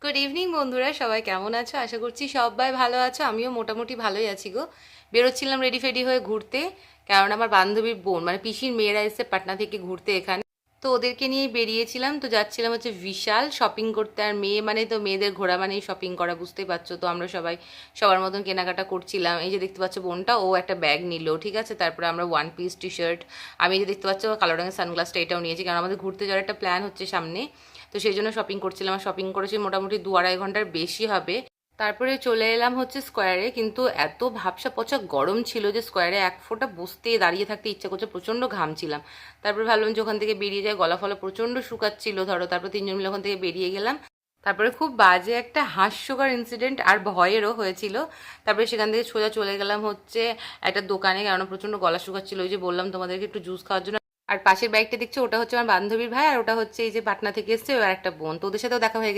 Good evening বন্ধুরা, সবাই কেমন আছো? আশা করছি সবাই ভালো আছো। আমিও মোটামুটি ভালোই আছি গো। বেরোচ্ছিলাম রেডি ফেডি হয়ে ঘুরতে, কারণ আমার বান্ধবীর বোন মানে পিসির মেয়েরা এসে পাটনা থেকে ঘুরতে এখানে। তো ওদেরকে নিয়ে বেরিয়েছিলাম, তো যাচ্ছিলাম হচ্ছে বিশাল শপিং করতে। আর মেয়ে মানে তো মেয়েদের ঘোরা মানেই শপিং করা, বুঝতেই পারছো। তো আমরা সবাই সবার মতন কেনাকাটা করছিলাম। এই যে দেখতে পাচ্ছ বোনটা, ও একটা ব্যাগ নিল, ঠিক আছে। তারপরে আমরা ওয়ান পিস টি শার্ট, আমি এই যে দেখতে পাচ্ছ কালো রঙের সানগ্লাসটা, এটাও নিয়েছি, কারণ আমাদের ঘুরতে যাওয়ার একটা প্ল্যান হচ্ছে সামনে। তো সেই জন্য শপিং করছিলাম, আর শপিং করেছি মোটামুটি 2-2.5 ঘন্টার বেশি হবে। তারপরে চলে এলাম হচ্ছে স্কোয়ারে, কিন্তু এত ভাবসা পচা গরম ছিল যে স্কোয়ারে এক ফোঁটা বসতে দাঁড়িয়ে থাকতে ইচ্ছা করছে, প্রচণ্ড ঘামছিলাম। তারপরে ভাবলাম যে ওখান থেকে বেরিয়ে যায়, গলা ফলা প্রচণ্ড শুকাচ্ছিল ধরো। তারপর তিনজন মিলে ওখান থেকে বেরিয়ে গেলাম। তারপরে খুব বাজে একটা হাস্যকর ইনসিডেন্ট আর ভয়েরও হয়েছিল। তারপরে সেখান থেকে সোজা চলে গেলাম হচ্ছে একটা দোকানে, কারণ প্রচণ্ড গলা শুকাচ্ছিল। ওই যে বললাম তোমাদেরকে, একটু জুস খাওয়ার জন্য। আর পাশের বাইকটা দেখছো, ওটা হচ্ছে আমার বান্ধবীর ভাই, আর ওটা হচ্ছে এই যে পাটনা থেকে এসছে, আর একটা বোন। তো ওদের সাথেও দেখা হয়ে গেছে।